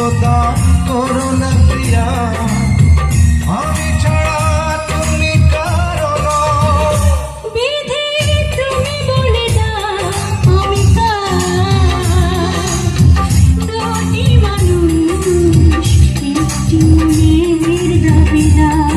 প্রদান করো না প্রিয়া, আমি ছাড়া তুমি কারো নও। বিধি তুমি বলে দাও আমি কার, দুটি মানুষ একটি মনের দাবিদার।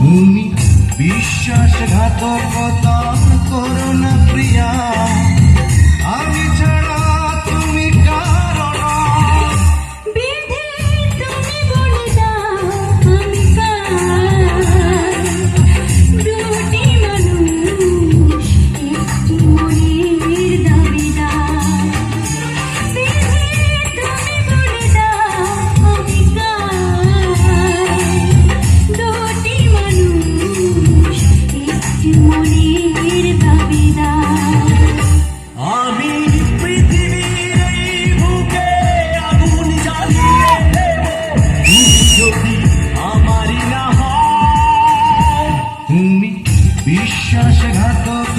তুমি বিশ্বাসঘাতকতা করো না প্রিয়া, আমি ছাড়া তুমি কারো নও। বিধি তুমি বলে দাও আমি কার, দুটি মানুষ একটি মনের দাবিদার। বিধি তুমি বলে দাও আমি কার, দুটি মানুষ একটি মনের দাবিদার। আমি পৃথিবীর এই বুকে আগুন জ্বালিয়ে দেব, তুমি যদি আমারই না হও। তুমি বিশ্বাসঘাতক